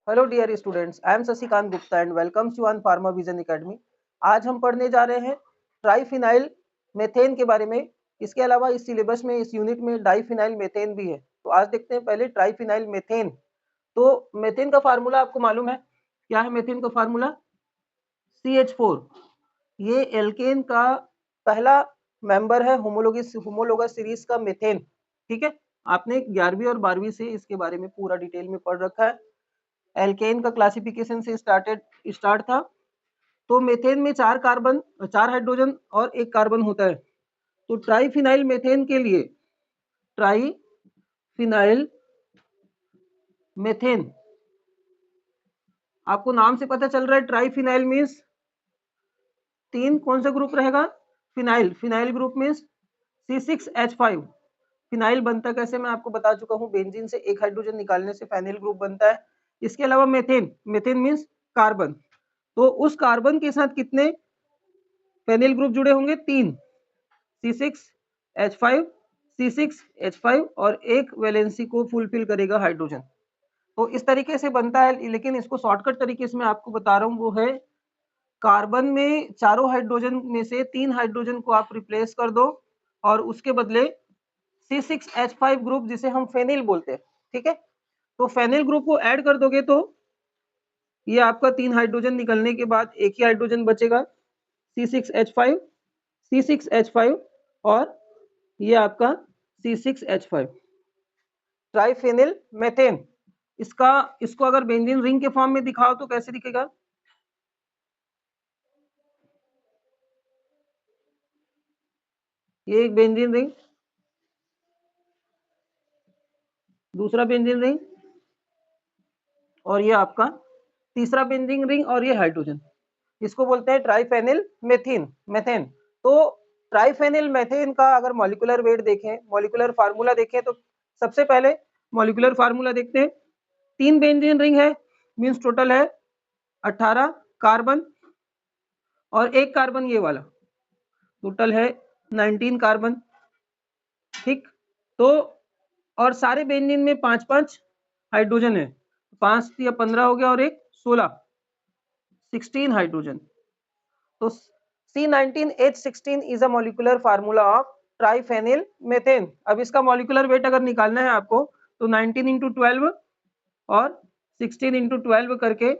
Hello dear students, I am Shashikant Gupta and welcome you on pharma vision academy. आज हम पढ़ने जा रहे हैं ट्राइफिनाइल मेथेन के बारे में। इसके अलावा इस सिलेबस में इस यूनिट में डाइफिनाइल मेथेन भी है। तो आज देखते हैं पहले ट्राइफिनाइल मेथेन। तो मेथेन का फार्मूला आपको मालूम है, क्या है मेथेन का फार्मूला? CH4। ये एल्केन का पहला मेंबर है होमोलोगस सीरीज का मेथेन। ठीक है, आपने 11वीं और 12वीं से इसके बारे में पूरा डिटेल में पढ़ रखा है। एल्केन का क्लासिफिकेशन से स्टार्ट था। तो मेथेन में 4 हाइड्रोजन और 1 कार्बन होता है। तो ट्राइफिनाइल मेथेन के लिए ट्राइफिनाइल मेथेन, आपको नाम से पता चल रहा है ट्राइफिनाइल मीन्स 3 कौन सा ग्रुप रहेगा? Phenyl. Phenyl group means C6H5। Phenyl बनता कैसे मैं आपको बता चुका हूँ, बेंजीन से 1 हाइड्रोजन निकालने से फेनिल ग्रुप बनता है। इसके अलावा मेथेन, मेथेन मीन्स कार्बन। तो उस कार्बन के साथ कितने फेनिल ग्रुप जुड़े होंगे? 3, C6H5, C6H5 और एक वैलेंसी को फुलफिल करेगा हाइड्रोजन। तो इस तरीके से बनता है, लेकिन इसको शॉर्टकट तरीके से मैं आपको बता रहा हूँ। वो है कार्बन में चारों हाइड्रोजन में से 3 हाइड्रोजन को आप रिप्लेस कर दो और उसके बदले C6H5 ग्रुप, जिसे हम फेनिल बोलते हैं, ठीक है, तो फेनिल ग्रुप को ऐड कर दोगे तो ये आपका 3 हाइड्रोजन निकलने के बाद एक ही हाइड्रोजन बचेगा, C6H5, C6H5 और ये आपका C6H5, ट्राइफेनिल मेथेन। इसको अगर बेंजीन रिंग के फॉर्म में दिखाओ तो कैसे दिखेगा? ये एक बेंजीन रिंग, दूसरा बेंजीन रिंग और ये आपका तीसरा बेंजीन रिंग और ये हाइड्रोजन। इसको बोलते हैं ट्राइफेनिल मेथेन। तो ट्राइफेनिल मेथेन का अगर मॉलिक्यूलर वेट देखें, मॉलिक्यूलर फार्मूला देखें, तो सबसे पहले मॉलिक्यूलर फार्मूला देखते हैं। 3 बेंजीन रिंग है, मीन्स टोटल है 18 कार्बन और 1 कार्बन ये वाला, टोटल है 19 कार्बन। ठीक, तो और सारे बेंजीन में 5-5 हाइड्रोजन है, 5 या 15 हो गया और एक 16 हाइड्रोजन। तो C19H16 is a molecular formula of triphenyl methane. अब इसका मॉलिक्यूलर वेट अगर निकालना है आपको तो 19 इंटू 12 और 16 इंटू 12 करके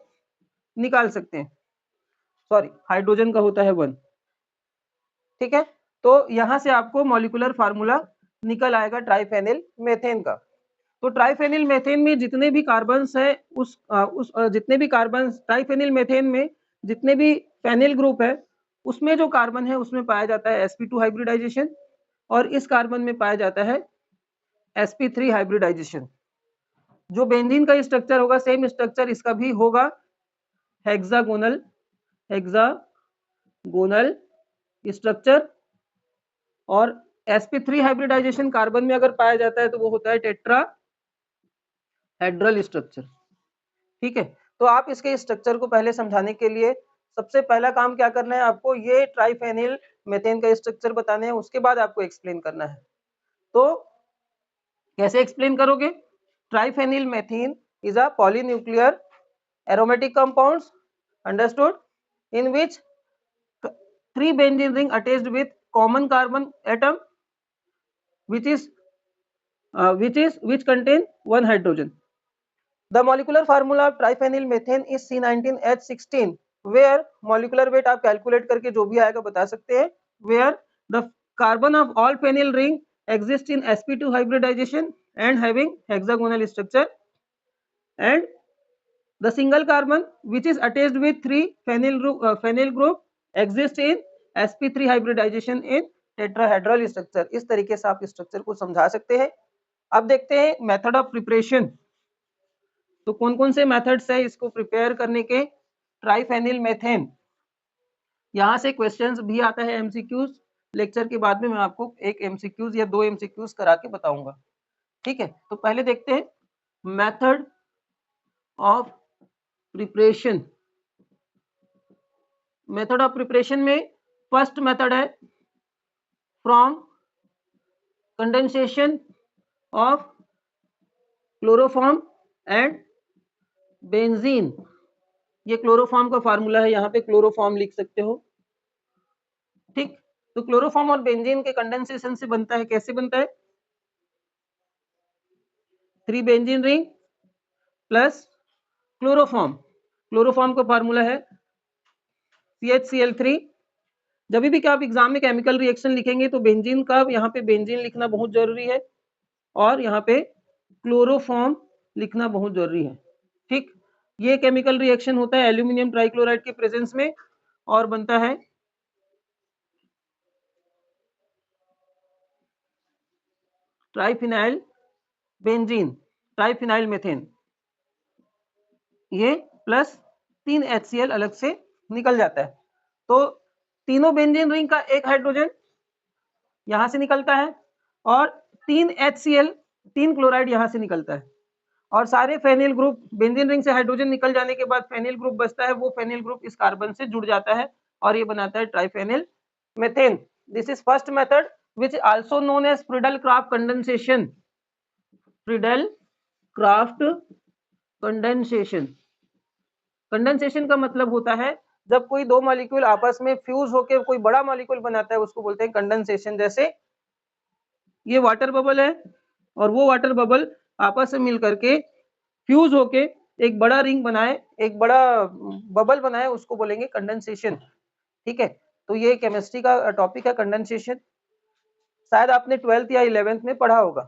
निकाल सकते हैं। सॉरी, हाइड्रोजन का होता है 1। ठीक है, तो यहां से आपको मॉलिक्यूलर फार्मूला निकल आएगा ट्राइफेनिल मेथेन का। तो ट्राइफेनिल मेथेन में जितने भी कार्बन्स है जितने भी कार्बन ट्राइफेनिल मेथेन में जितने भी फेनिल ग्रुप है, उसमें जो कार्बन है उसमें पाया जाता है sp2 हाइब्रिडाइजेशन और इस कार्बन में पाया जाता है sp3 हाइब्रिडाइजेशन। जो बेंजीन का स्ट्रक्चर होगा सेम स्ट्रक्चर इसका भी होगा, हेक्सागोनल स्ट्रक्चर। और sp3 हाइब्रिडाइजेशन कार्बन में अगर पाया जाता है तो वो होता है टेट्राहेड्रल स्ट्रक्चर। ठीक है, तो आप इसके स्ट्रक्चर को पहले समझाने के लिए सबसे पहला काम क्या करना है आपको, ये ट्राइफेनिल मेथेन का स्ट्रक्चर बताने हैं, उसके बाद आपको एक्सप्लेन करना है। तो कैसे एक्सप्लेन करोगे? Triphenyl methane is a polynuclear aromatic compounds, understood, in which 3 benzene ring attached with common carbon atom which contain 1 hydrogen. The molecular formula of triphenyl methane is C19H16, where molecular weight आप calculate करके जो भी आएगा बता सकते हैं, where the carbon of all phenyl ring exist in sp2 hybridization and having hexagonal structure, and the single carbon which is attached with 3 phenyl group exist in sp3 hybridization in tetrahedral structure। इस तरीके से आप structure को समझा सकते हैं। अब देखते हैं मेथड ऑफ प्रिपरेशन। तो कौन कौन से मेथड्स है इसको प्रिपेयर करने के ट्राइफेनिल मेथेन। यहाँ से क्वेश्चंस भी आता है एमसीक्यूज। लेक्चर के बाद में मैं आपको एक एमसीक्यूज या 2 एमसीक्यूज करा के बताऊंगा। ठीक है, तो पहले देखते हैं method of preparation. Method of preparation में फर्स्ट मेथड है from condensation of chloroform and benzene, ये क्लोरोफॉर्म का फार्मूला है, यहाँ पे क्लोरोफॉर्म लिख सकते हो। ठीक, तो क्लोरोफॉर्म और बेंजीन के कंडेंसेशन से बनता है, कैसे बनता है? 3 benzene ring plus chloroform. Chloroform का फार्मूला है CHCl3। जब भी क्या आप एग्जाम में केमिकल रिएक्शन लिखेंगे तो बेंजीन का यहाँ पे बेंजीन लिखना बहुत जरूरी है और यहाँ पे क्लोरोफॉर्म लिखना बहुत जरूरी है। ठीक, ये केमिकल रिएक्शन होता है एल्यूमिनियम ट्राइक्लोराइड के प्रेजेंस में और बनता है ट्राइफिनाइल बेंजीन, ट्राइफिनाइल मेथेन, ये प्लस 3 HCl अलग से निकल जाता है। तो तीनों बेंजीन रिंग का एक हाइड्रोजन यहां से निकलता है और 3 HCl 3 क्लोराइड यहां से निकलता है और सारे फेनिल ग्रुप, बेंजीन रिंग से हाइड्रोजन निकल जाने के बाद फेनिल ग्रुप बचता है, वो फेनिल ग्रुप इस कार्बन से जुड़ जाता है और ये बनाता है triphenyl methane. This is first method which also known as Friedel-Crafts condensation. Friedel-Crafts condensation. Condensation का मतलब होता है जब कोई दो मॉलिक्यूल आपस में फ्यूज होकर कोई बड़ा मॉलिक्यूल बनाता है, उसको बोलते हैं कंडेंसेशन। जैसे ये वाटर बबल है और वो वाटर बबल आपस में मिल करके फ्यूज होके एक बड़ा रिंग बनाए, एक बड़ा बबल बनाए, उसको बोलेंगे कंडेंसेशन। ठीक है, तो ये केमिस्ट्री का टॉपिक है कंडेंसेशन। शायद आपने 12th या 11th में पढ़ा होगा।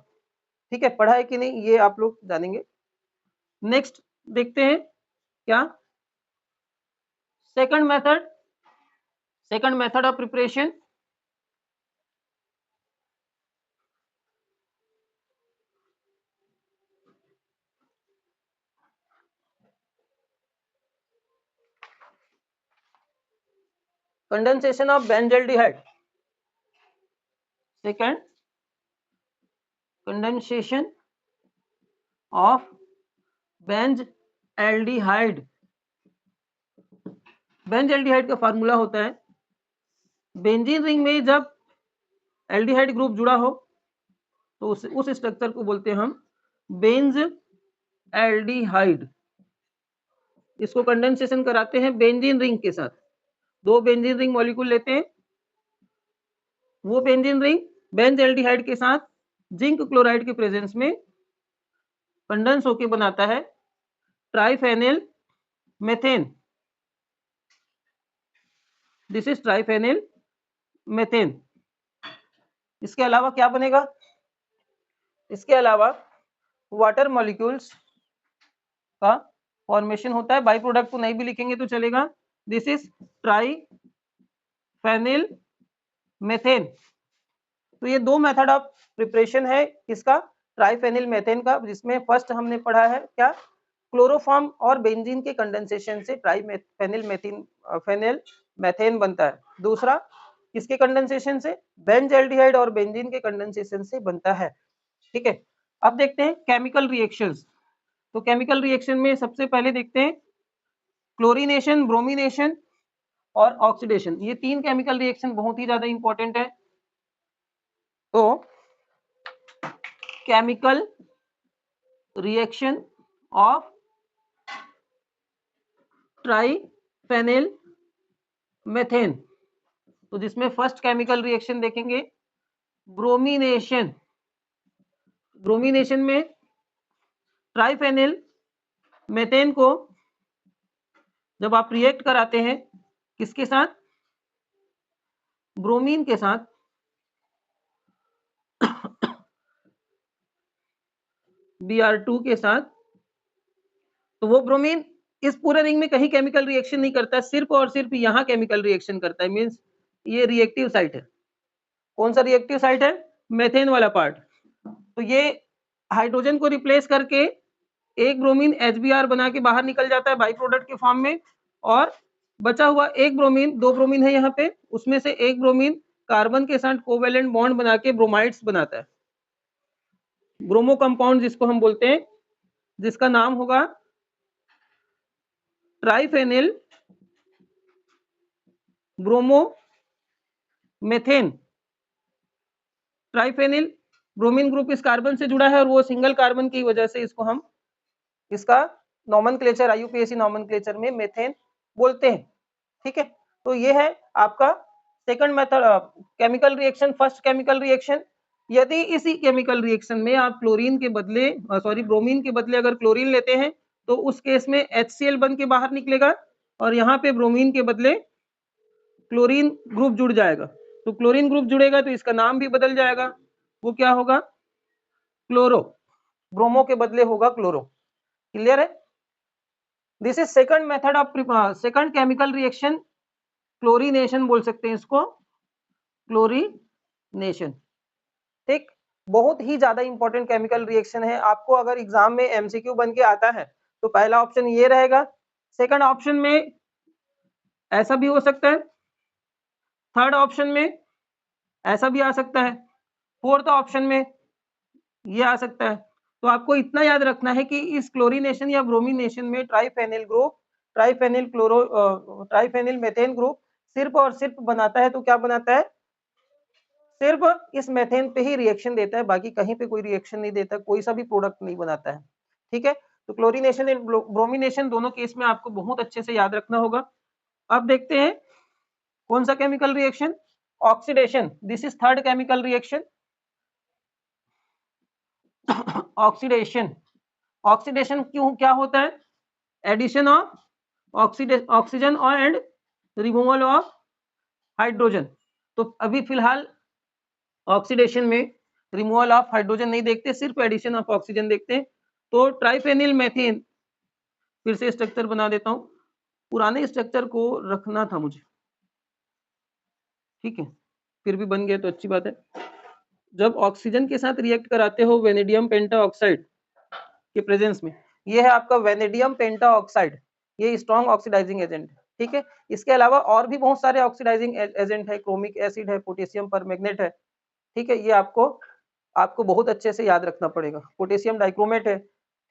ठीक है, पढ़ा है कि नहीं ये आप लोग जानेंगे। नेक्स्ट देखते हैं क्या second method of preparation. Condensation of benzaldehyde. Second, condensation of benzaldehyde. Benzaldehyde का फार्मूला होता है, बेंजीन रिंग में जब एल्डिहाइड ग्रुप जुड़ा हो तो उस स्ट्रक्चर को बोलते हैं हम बेंज एल्डिहाइड। इसको कंडेंसेशन कराते हैं बेंजीन रिंग के साथ। दो बेंजीन रिंग मॉलिक्यूल लेते हैं, वो बेंजीन रिंग बेंज एल्डिहाइड के साथ जिंक क्लोराइड के प्रेजेंस में कंडेंस होकर बनाता है triphenyl methane. This is triphenyl methane. इसके अलावा क्या बनेगा? इसके अलावा वाटर मॉलिक्यूल्स का फॉर्मेशन होता है। बाई प्रोडक्ट को नहीं भी लिखेंगे तो चलेगा। This is triphenyl methane. तो ये दो मेथड ऑफ प्रिपरेशन है किसका? ट्राइफेनिल मेथेन का, जिसमें फर्स्ट हमने पढ़ा है क्या? क्लोरोफॉर्म और बेंजीन के कंडेंसेशन से ट्राइफेनिल फेनिल मेथेन बनता है। दूसरा किसके कंडेंसेशन से? बेंजल्डिहाइड और बेंजीन के कंडेंसेशन से बनता है। ठीक है, अब देखते हैं केमिकल रिएक्शंस। तो केमिकल रिएक्शन में सबसे पहले देखते हैं क्लोरीनेशन, ब्रोमिनेशन और ऑक्सीडेशन। ये तीन केमिकल रिएक्शन बहुत ही ज्यादा इंपॉर्टेंट है। तो chemical reaction of triphenyl methane, तो जिसमें फर्स्ट केमिकल रिएक्शन देखेंगे ब्रोमिनेशन। ब्रोमिनेशन में ट्राइफेनिल मेथेन को जब आप रिएक्ट कराते हैं किसके साथ? ब्रोमीन के साथ, Br2 के साथ, तो वो ब्रोमीन इस पूरे रिंग में कहीं केमिकल रिएक्शन नहीं करता, सिर्फ और सिर्फ यहाँ केमिकल रिएक्शन करता है। मींस ये रिएक्टिव साइट है। कौन सा रिएक्टिव साइट है? मेथेन वाला पार्ट। तो ये हाइड्रोजन को रिप्लेस करके एक ब्रोमीन HBr बना के बाहर निकल जाता है बाई प्रोडक्ट के फॉर्म में, और बचा हुआ एक ब्रोमीन, दो ब्रोमीन है यहाँ पे, उसमें से एक ब्रोमीन कार्बन के साथ कोवेलेंट बॉन्ड बना के ब्रोमाइड्स बनाता है, ब्रोमो कंपाउंड जिसको हम बोलते हैं, जिसका नाम होगा ट्राइफेनिल ब्रोमो मेथेन। ट्राइफेनिल ब्रोमीन ग्रुप इस कार्बन से जुड़ा है और वो सिंगल कार्बन की वजह से इसको हम इसका नॉमेनक्लेचर IUPAC नॉमेनक्लेचर में मेथेन बोलते हैं। ठीक है, तो ये है आपका second method chemical reaction. First chemical reaction, यदि इसी केमिकल रिएक्शन में आप क्लोरीन के बदले ब्रोमीन के बदले अगर क्लोरीन लेते हैं तो उस केस में HCl बन के बाहर निकलेगा और यहाँ पे ब्रोमीन के बदले क्लोरीन ग्रुप जुड़ जाएगा। तो क्लोरीन ग्रुप जुड़ेगा तो इसका नाम भी बदल जाएगा, वो क्या होगा, क्लोरो। ब्रोमो के बदले होगा क्लोरो। क्लियर है? This is second method of second chemical reaction, chlorination बोल सकते हैं इसको, क्लोरीनेशन। ठीक, बहुत ही ज्यादा इंपॉर्टेंट केमिकल रिएक्शन है। आपको अगर एग्जाम में MCQ बन के आता है तो पहला ऑप्शन ये रहेगा, सेकंड ऑप्शन में ऐसा भी हो सकता है, थर्ड ऑप्शन में ऐसा भी आ सकता है, फोर्थ ऑप्शन में ये आ सकता है। तो आपको इतना याद रखना है कि इस क्लोरीनेशन या ब्रोमीनेशन में ट्राइफेनिल ग्रुप, ट्राइफेनिल मेथेन ग्रुप सिर्फ और सिर्फ बनाता है, तो क्या बनाता है, सिर्फ इस मेथेन पे ही रिएक्शन देता है, बाकी कहीं पे कोई रिएक्शन नहीं देता, कोई सा भी प्रोडक्ट नहीं बनाता है। ठीक है, तो क्लोरीनेशन एंड ब्रोमीनेशन दोनों केस में आपको बहुत अच्छे से याद रखना होगा। अब देखते हैं कौन सा chemical reaction, oxidation. This is third chemical reaction, oxidation. Oxidation क्यों क्या होता है, एडिशन ऑफ ऑक्सीजन और एंड रिमूवल ऑफ हाइड्रोजन। तो अभी फिलहाल ऑक्सीडेशन में रिमूवल ऑफ हाइड्रोजन नहीं देखते, सिर्फ एडिशन ऑफ ऑक्सीजन देखते हैं। तो ट्राइफेनिल मेथेन, फिर से स्ट्रक्चर बना देता हूं, पुराने स्ट्रक्चर को रखना था मुझे, ठीक है, फिर भी बन गया तो अच्छी बात है। जब ऑक्सीजन के साथ रिएक्ट कराते हो वेनेडियम पेंटा ऑक्साइड के प्रेजेंस में, ये है आपका वेनेडियम पेंटा ऑक्साइड, ये स्ट्रॉन्ग ऑक्सीडाइजिंग एजेंट है। ठीक है, इसके अलावा और भी बहुत सारे ऑक्सीडाइजिंग एजेंट है, क्रोमिक एसिड है, पोटेशियम परमैंगनेट है। ठीक है, ये आपको बहुत अच्छे से याद रखना पड़ेगा। पोटेशियम डाइक्रोमेट है,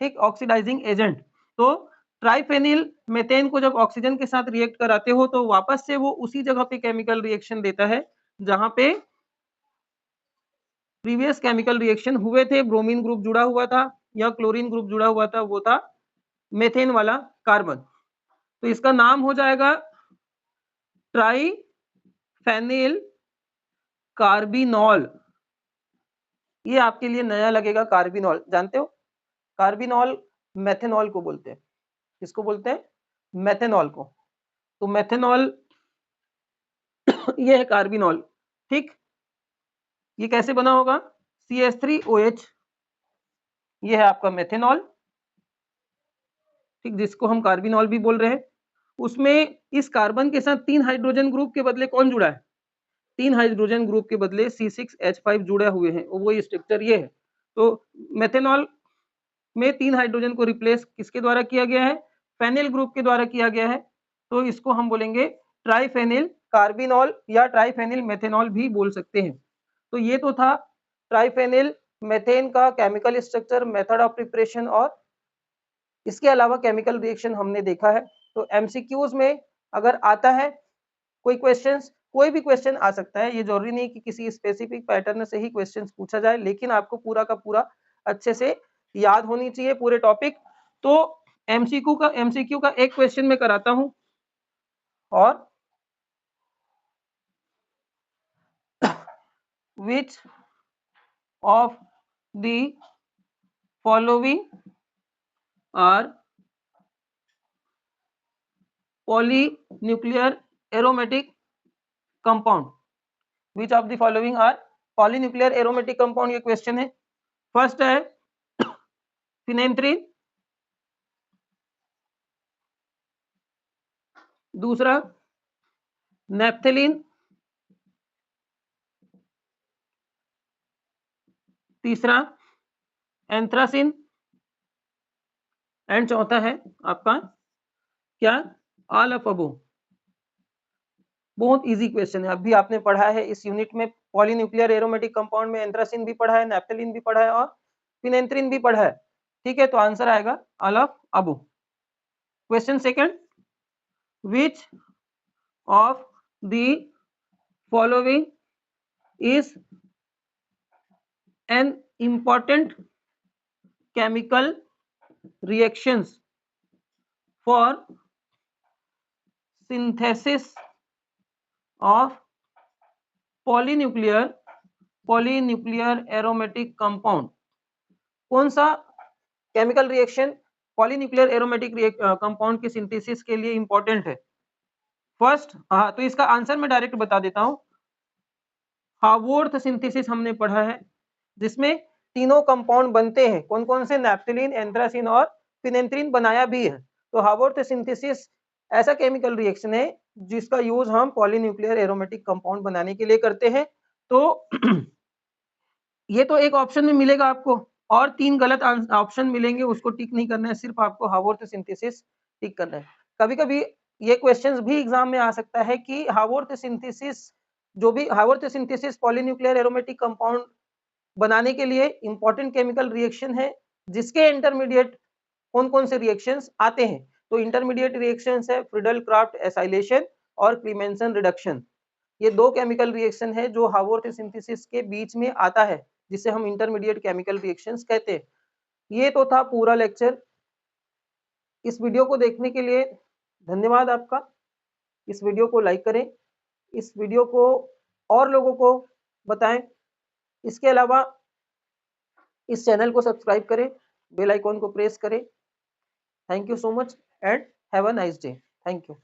ठीक, ऑक्सीडाइजिंग एजेंट। तो ट्राइफेनिल मेथेन को जब ऑक्सीजन के साथ रिएक्ट कराते हो तो वापस से वो उसी जगह पे केमिकल रिएक्शन देता है जहां पे प्रीवियस केमिकल रिएक्शन हुए थे, ब्रोमीन ग्रुप जुड़ा हुआ था या क्लोरीन ग्रुप जुड़ा हुआ था, वो था मेथेन वाला कार्बन। तो इसका नाम हो जाएगा ट्राइफेनिल कार्बिनॉल। ये आपके लिए नया लगेगा, कार्बिनॉल जानते हो, कार्बिनॉल मेथेनॉल को बोलते हैं। किसको बोलते हैं, मेथेनॉल को। तो मेथेनॉल ये है कार्बिनॉल। ठीक, ये कैसे बना होगा, CH3OH, ये है आपका मेथेनॉल, ठीक, जिसको हम कार्बिनॉल भी बोल रहे हैं। उसमें इस कार्बन के साथ 3 हाइड्रोजन ग्रुप के बदले कौन जुड़ा है, 3 हाइड्रोजन ग्रुप के बदले C6H5 जुड़े हुए हैं, वो स्ट्रक्चर ये है। तो मेथेनॉल में 3 हाइड्रोजन को रिप्लेस किसके द्वारा किया गया है, फेनिल ग्रुप के द्वारा किया गया है। तो इसको हम बोलेंगे ट्राइफेनिल कार्बिनॉल या ट्राइफेनिल मेथेनॉल भी बोल सकते हैं। तो ये तो था ट्राइफेनिल मेथेन का chemical structure, method of preparation, और इसके अलावा केमिकल रिएक्शन हमने देखा है। तो MCQs में अगर आता है कोई क्वेश्चंस, कोई भी क्वेश्चन आ सकता है, ये जरूरी नहीं कि किसी स्पेसिफिक पैटर्न से ही क्वेश्चंस पूछा जाए, लेकिन आपको पूरा का पूरा अच्छे से याद होनी चाहिए पूरे टॉपिक। तो MCQ का एक क्वेश्चन मैं कराता हूं, और which of the following are polynuclear aromatic compound, which of the following are polynuclear aromatic compound, ये क्वेश्चन है। फर्स्ट है फिनेंथ्रीन, दूसरा नेप्थेलिन, तीसरा एंथ्रासिन, एंड चौथा है आपका क्या, ऑल ऑफ अबो। बहुत इजी क्वेश्चन है, अभी आपने पढ़ा है इस यूनिट में, पॉलीन्यूक्लियर एरोमेटिक कंपाउंड में एंथ्रासिन भी पढ़ा है, नेप्थेलिन भी पढ़ा है और फिनेंथ्रीन भी पढ़ा है। ठीक है, तो आंसर आएगा all of above. Question second, which of the following is an important chemical reactions for synthesis of polynuclear aromatic compound. कौन सा chemical reaction polynuclear aromatic compound के सिंथेसिस के लिए इंपॉर्टेंट है? फर्स्ट, हाँ, तो इसका आंसर मैं डायरेक्ट बता देता हूं। हावर्थ सिंथेसिस हमने पढ़ा है, जिसमें तीनों कंपाउंड बनते हैं। कौन कौन से? नैप्थेलीन, एंथ्रासीन और फिनेंथ्रीन बनाया भी है। तो हावर्थ सिंथेसिस ऐसा केमिकल रिएक्शन है जिसका यूज हम पॉलीन्यूक्लियर एरोमेटिक कंपाउंड बनाने के लिए करते हैं। तो ये तो एक ऑप्शन में मिलेगा आपको, और 3 गलत ऑप्शन मिलेंगे, उसको टिक नहीं करना है, सिर्फ आपको हावर्थ सिंथेसिस टिक करना है। कभी-कभी ये क्वेश्चंस भी एग्जाम में आ सकता है कि हावर्थ सिंथेसिस, जो भी Haworth synthesis polynuclear aromatic compound बनाने के लिए इंपॉर्टेंट केमिकल रिएक्शन है, जिसके इंटरमीडिएट कौन-कौन से रिएक्शंस आते हैं। तो इंटरमीडिएट रिएक्शंस है फ्रीडल क्राफ्ट एसाइलेशन और क्लीमेंसन रिडक्शन। ये 2 केमिकल रिएक्शन है जो हावर्थ सिंथेसिस के बीच में आता है, जिसे हम इंटरमीडिएट केमिकल रिएक्शंस कहते हैं। ये तो था पूरा लेक्चर। इस वीडियो को देखने के लिए धन्यवाद आपका। इस वीडियो को लाइक करें, इस वीडियो को और लोगों को बताएं। इसके अलावा इस चैनल को सब्सक्राइब करें, बेल आइकॉन को प्रेस करें। Thank you so much and have a nice day. Thank you.